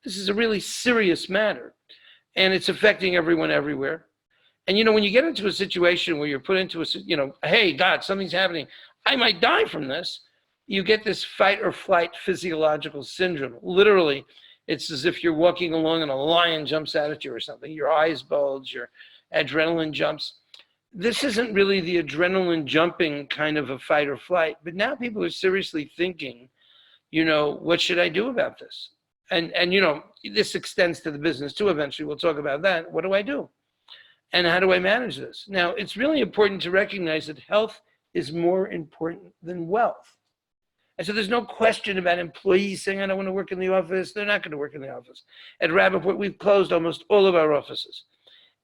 This is a really serious matter, and it's affecting everyone everywhere. And, when you get into a situation where you're put into hey, God, something's happening, I might die from this, you get this fight or flight physiological syndrome. Literally, it's as if you're walking along and a lion jumps out at you or something. Your eyes bulge, your adrenaline jumps. This isn't really the adrenaline jumping kind of a fight or flight, but now people are seriously thinking, what should I do about this? And this extends to the business too. Eventually, we'll talk about that. What do I do? And how do I manage this? Now, it's really important to recognize that health is more important than wealth. And so there's no question about employees saying, I don't want to work in the office. They're not going to work in the office. At Rappaport, we've closed almost all of our offices.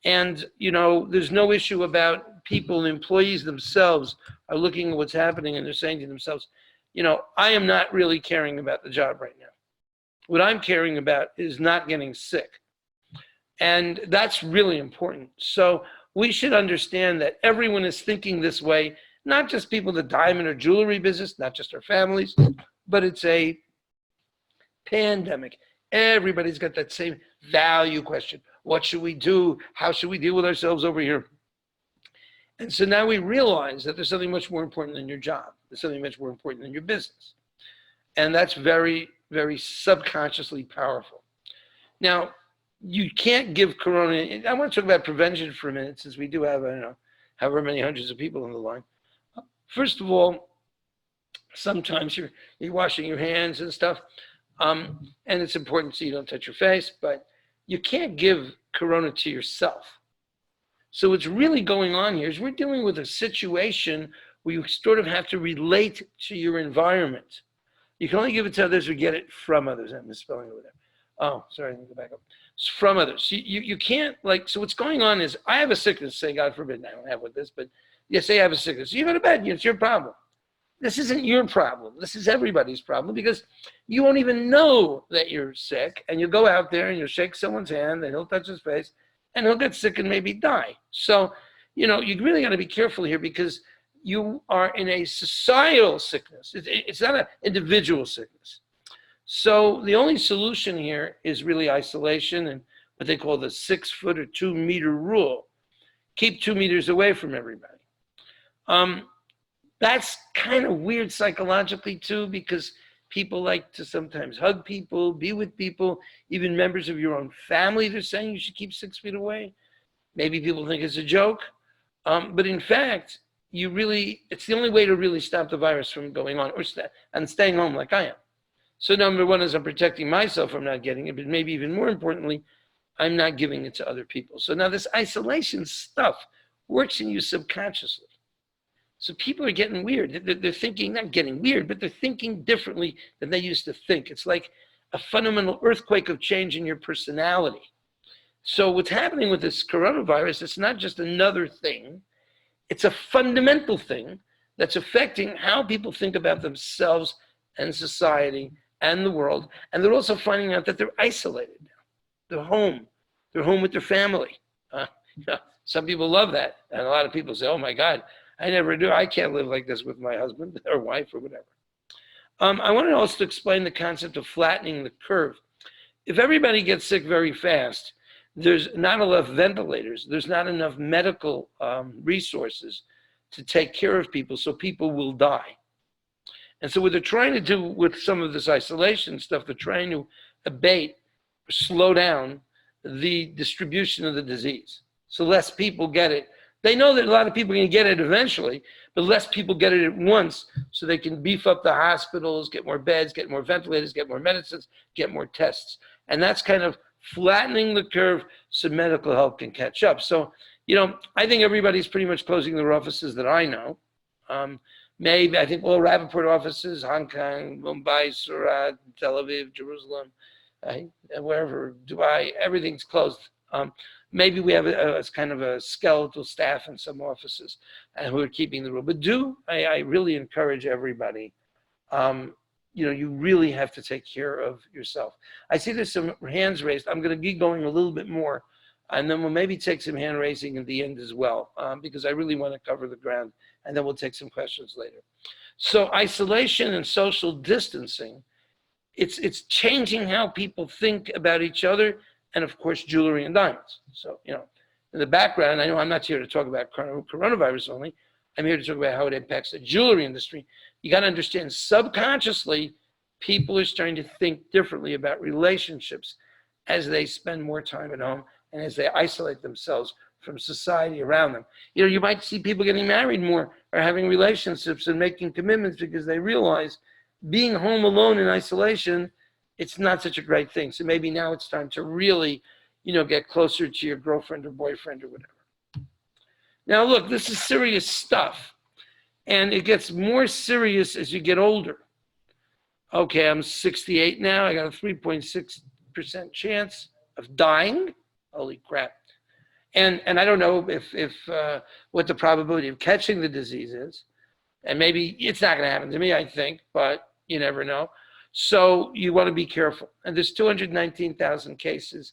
And, there's no issue about people, employees themselves are looking at what's happening and they're saying to themselves, I am not really caring about the job right now. What I'm caring about is not getting sick. And that's really important. So we should understand that everyone is thinking this way, not just people in the diamond or jewelry business, not just our families, but it's a pandemic. Everybody's got that same value question. What should we do? How should we deal with ourselves over here? And so now we realize that there's something much more important than your job. There's something much more important than your business. And that's very, very subconsciously powerful. Now, you can't give Corona. I want to talk about prevention for a minute, since we do have, however many hundreds of people on the line. First of all, sometimes you're washing your hands and stuff, and it's important so you don't touch your face, but you can't give Corona to yourself. So what's really going on here is we're dealing with a situation where you sort of have to relate to your environment. You can only give it to others or get it from others. I'm misspelling over there. Oh, sorry, let me go back up. It's from others. You can't, so what's going on is, I have a sickness, say God forbid, I don't have with this, but say I have a sickness. You go to bed, it's your problem. This isn't your problem. This is everybody's problem, because you won't even know that you're sick, and you'll go out there and you'll shake someone's hand and he'll touch his face and he'll get sick and maybe die. So, you really got to be careful here, because you are in a societal sickness. It's not an individual sickness. So the only solution here is really isolation and what they call the 6 foot or 2 meter rule. Keep 2 meters away from everybody. That's kind of weird psychologically too, because people like to sometimes hug people, be with people, even members of your own family. They're saying you should keep 6 feet away. Maybe people think it's a joke. But in fact, it's the only way to really stop the virus from going on and staying home like I am. So number one is I'm protecting myself from not getting it, but maybe even more importantly, I'm not giving it to other people. So now this isolation stuff works in you subconsciously. So people are getting weird. They're thinking, not getting weird, but they're thinking differently than they used to think. It's like a fundamental earthquake of change in your personality. So what's happening with this coronavirus, it's not just another thing. It's a fundamental thing that's affecting how people think about themselves and society and the world. And they're also finding out that they're isolated now. They're home. They're home with their family. Some people love that. And a lot of people say, oh my God, I never do. I can't live like this with my husband or wife or whatever. I want to also explain the concept of flattening the curve. If everybody gets sick very fast, there's not enough ventilators. There's not enough medical resources to take care of people, so people will die. And so what they're trying to do with some of this isolation stuff, they're trying to abate, slow down the distribution of the disease. So less people get it. They know that a lot of people are going to get it eventually, but less people get it at once, so they can beef up the hospitals, get more beds, get more ventilators, get more medicines, get more tests. And that's kind of flattening the curve so medical help can catch up. So, I think everybody's pretty much closing their offices that I know. Maybe, I think all Rappaport offices, Hong Kong, Mumbai, Surat, Tel Aviv, Jerusalem, wherever, Dubai, everything's closed. Maybe we have a kind of a skeletal staff in some offices who are keeping the rule. But I really encourage everybody, you really have to take care of yourself. I see there's some hands raised. I'm going to be going a little bit more, and then we'll maybe take some hand raising at the end as well, because I really want to cover the ground, and then we'll take some questions later. So isolation and social distancing it's changing how people think about each other, and of course, jewelry and diamonds. So, in the background, I know I'm not here to talk about coronavirus only. I'm here to talk about how it impacts the jewelry industry. You got to understand, subconsciously, people are starting to think differently about relationships as they spend more time at home and as they isolate themselves from society around them. You might see people getting married more or having relationships and making commitments because they realize being home alone in isolation, it's not such a great thing. So maybe now it's time to really, get closer to your girlfriend or boyfriend or whatever. Now, look, this is serious stuff, and it gets more serious as you get older. Okay, I'm 68 now. I got a 3.6% chance of dying. Holy crap. And I don't know if what the probability of catching the disease is. And maybe it's not going to happen to me, I think, but you never know. So you want to be careful. And there's 219,000 cases.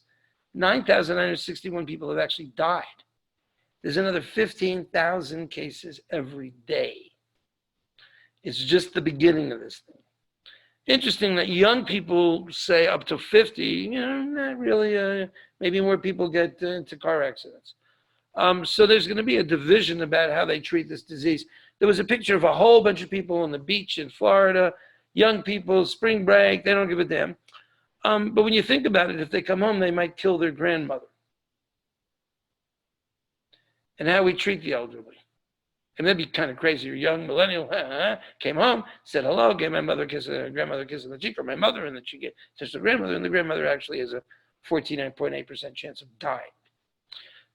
9,961 people have actually died. There's another 15,000 cases every day. It's just the beginning of this thing. Interesting that young people say up to 50, not really, maybe more people get into car accidents. So there's going to be a division about how they treat this disease. There was a picture of a whole bunch of people on the beach in Florida, young people, spring break, they don't give a damn. But when you think about it, if they come home, they might kill their grandmother. And how we treat the elderly. And that'd be kind of crazy. You're young, millennial, came home, said hello, gave my mother grandmother a kiss on the cheek, or my mother, and then she kissed the grandmother, and the grandmother actually has a 49.8% chance of dying.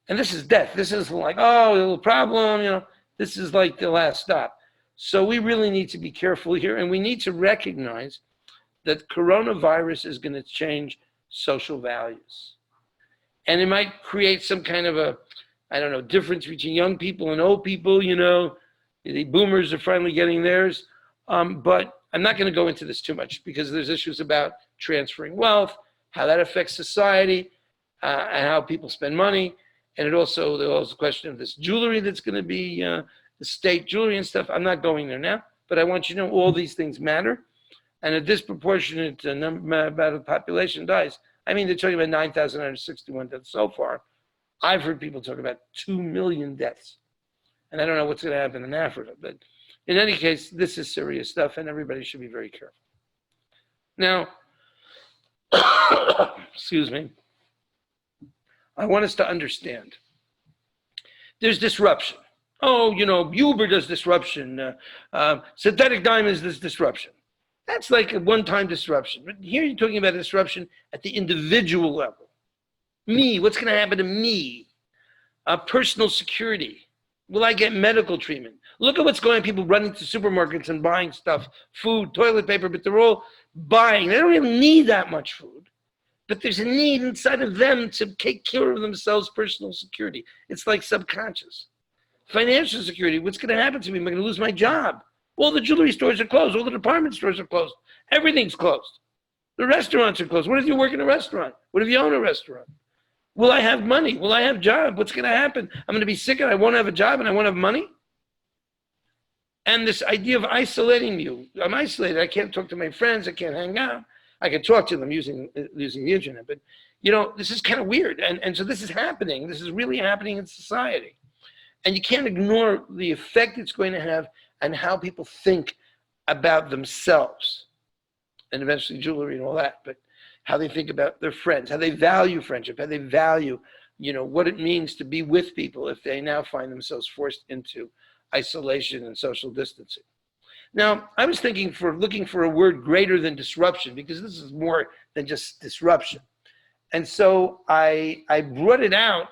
And this is death. This isn't like, a little problem, this is like the last stop. So we really need to be careful here, and we need to recognize that coronavirus is going to change social values. And it might create some kind of a, difference between young people and old people, the boomers are finally getting theirs. But I'm not going to go into this too much because there's issues about transferring wealth, how that affects society, and how people spend money. And there's also the question of this jewelry that's going to be the state jewelry and stuff. I'm not going there now, but I want you to know all these things matter. And a disproportionate number of the population dies. I mean, they're talking about 9,961 deaths so far. I've heard people talk about 2 million deaths. And I don't know what's going to happen in Africa. But in any case, this is serious stuff, and everybody should be very careful. Now, excuse me, I want us to understand. There's disruption. Uber does disruption. Synthetic diamonds does disruption. That's like a one-time disruption. But here you're talking about disruption at the individual level. Me, what's going to happen to me? Personal security. Will I get medical treatment? Look at what's going on. People running to supermarkets and buying stuff, food, toilet paper, but they're all buying. They don't even need that much food. But there's a need inside of them to take care of themselves, personal security. It's like subconscious. Financial security, what's going to happen to me? Am I going to lose my job? All the jewelry stores are closed. All the department stores are closed. Everything's closed. The restaurants are closed. What if you work in a restaurant? What if you own a restaurant? Will I have money? Will I have a job? What's going to happen? I'm going to be sick and I won't have a job and I won't have money? And this idea of isolating you. I'm isolated. I can't talk to my friends. I can't hang out. I can talk to them using the internet. But, this is kind of weird. And so this is happening. This is really happening in society. And you can't ignore the effect it's going to have on how people think about themselves. And eventually jewelry and all that. But how they think about their friends, how they value friendship, how they value, what it means to be with people if they now find themselves forced into isolation and social distancing. Now, I was looking for a word greater than disruption, because this is more than just disruption. And so I brought it out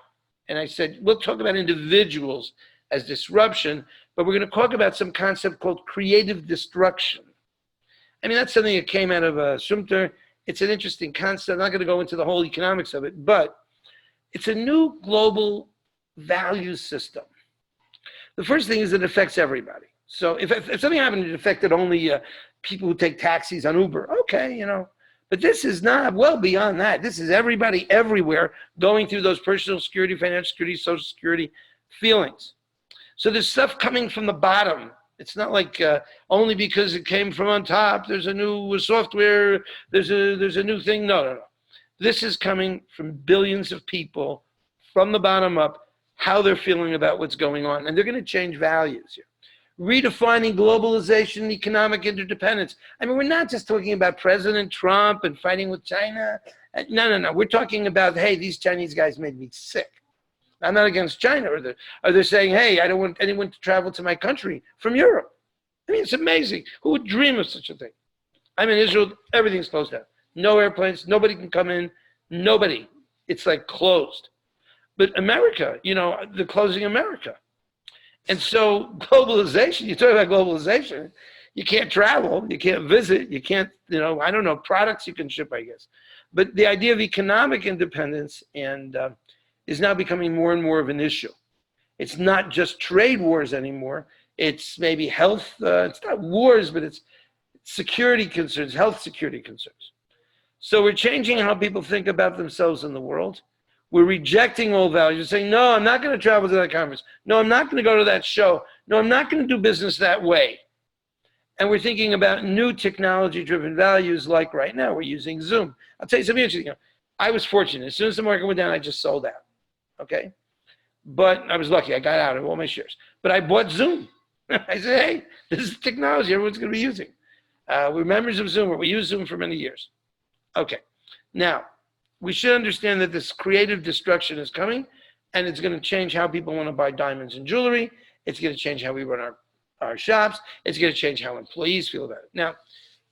and I said, we'll talk about individuals as disruption, but we're going to talk about some concept called creative destruction. I mean, that's something that came out of Sumter. It's an interesting concept. I'm not going to go into the whole economics of it, but it's a new global value system. The first thing is it affects everybody. So if something happened, it affected only people who take taxis on Uber. Okay, but this is not well beyond that. This is everybody everywhere going through those personal security, financial security, social security feelings. So there's stuff coming from the bottom It's not like only because it came from on top, there's a new software, there's a new thing. No, no, no. This is coming from billions of people from the bottom up, how they're feeling about what's going on. And they're going to change values here. Redefining globalization, economic interdependence. I mean, we're not just talking about President Trump and fighting with China. No, no, no. We're talking about, hey, these Chinese guys made me sick. I'm not against China. Or they're saying, hey, I don't want anyone to travel to my country from Europe. I mean, it's amazing. Who would dream of such a thing? I'm in Israel. Everything's closed down. No airplanes. Nobody can come in. Nobody. It's like closed. But America, you know, they're closing America. And so globalization, you talk about globalization, you can't travel, you can't visit, you can't, you know, I don't know, products you can ship, I guess. But the idea of economic independence and is now becoming more and more of an issue. It's not just trade wars anymore. It's maybe health, it's not wars, but it's security concerns, health security concerns. So we're changing how people think about themselves in the world. We're rejecting old values. We're saying, no, I'm not going to travel to that conference. No, I'm not going to go to that show. No, I'm not going to do business that way. And we're thinking about new technology-driven values, like right now, we're using Zoom. I'll tell you something interesting. I was fortunate. As soon as the market went down, I just sold out, okay? But I was lucky. I got out of all my shares. But I bought Zoom. I said, hey, this is technology everyone's going to be using. We're members of Zoom. We use Zoom for many years. Okay. Now, we should understand that this creative destruction is coming, and it's going to change how people want to buy diamonds and jewelry. It's going to change how we run our shops. It's going to change how employees feel about it. Now,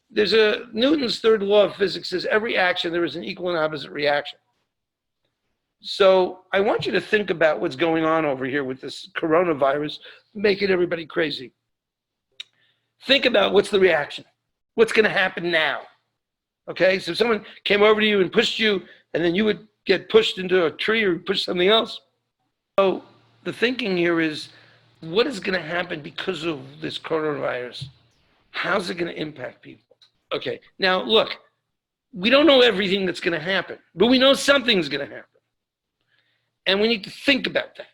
there's Newton's third law of physics says every action, there is an equal and opposite reaction. So I want you to think about what's going on over here with this coronavirus, making everybody crazy. Think about what's the reaction. What's going to happen now? Okay, so if someone came over to you and pushed you, and then you would get pushed into a tree or push something else. So the thinking here is, what is going to happen because of this coronavirus? How's it going to impact people? Okay, now look, we don't know everything that's going to happen, but we know something's going to happen. And we need to think about that.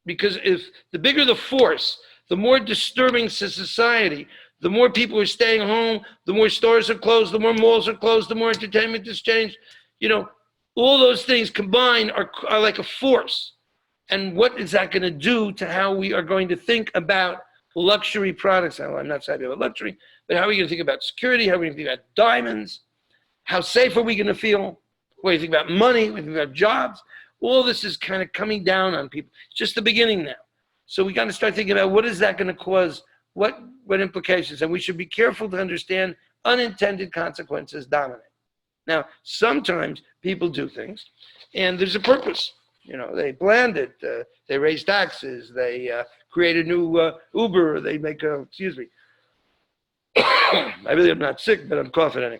Because if the bigger the force, the more disturbing to society, the more people are staying home, the more stores are closed, the more malls are closed, the more entertainment is changed. You know, all those things combined are like a force. And what is that going to do to how we are going to think about luxury products? Now, I'm not happy about luxury, but how are we going to think about security? How are we going to think about diamonds? How safe are we going to feel? What do you think about money? What do you think about jobs? All this is kind of coming down on people. It's just the beginning now. So we got to start thinking about what is that going to cause? What implications? And we should be careful to understand unintended consequences dominate. Now, sometimes people do things, and there's a purpose. You know, they planned it. They raise taxes. They create a new Uber. They make excuse me. I really am not sick, but I'm coughing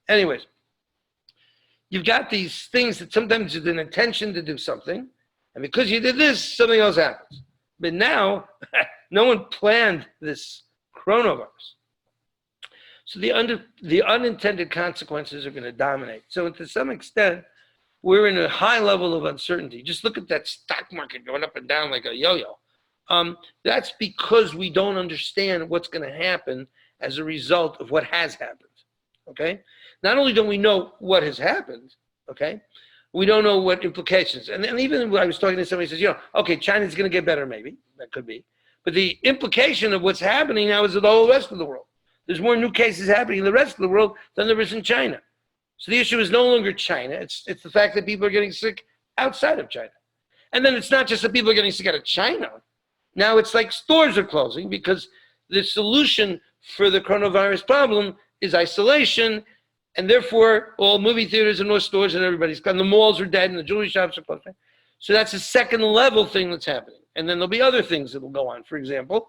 anyways. You've got these things that sometimes there's an intention to do something, and because you did this, something else happens. But now, no one planned this coronavirus. So the unintended consequences are going to dominate. So to some extent, we're in a high level of uncertainty. Just look at that stock market going up and down like a yo-yo. That's because we don't understand what's going to happen as a result of what has happened, okay? Not only don't we know what has happened, okay, we don't know what implications. And even when I was talking to somebody who says, you know, okay, China's going to get better, maybe. That could be. But the implication of what's happening now is in the whole rest of the world. There's more new cases happening in the rest of the world than there is in China. So the issue is no longer China. It's the fact that people are getting sick outside of China. And then it's not just that people are getting sick out of China. Now it's like stores are closing because the solution for the coronavirus problem is isolation. And therefore, all movie theaters and more stores and everybody's gone. The malls are dead and the jewelry shops are closed. So that's a second level thing that's happening. And then there'll be other things that will go on. For example,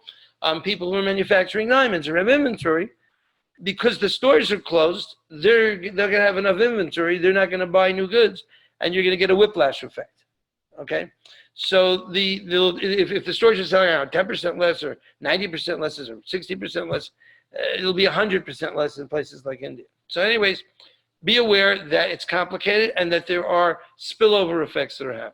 people who are manufacturing diamonds or have inventory, because the stores are closed, they're going to have enough inventory. They're not going to buy new goods, and you're going to get a whiplash effect. Okay? So if the stores are selling out 10% less or 90% less or 60% less, it'll be 100% less in places like India. So anyways, be aware that it's complicated and that there are spillover effects that are happening.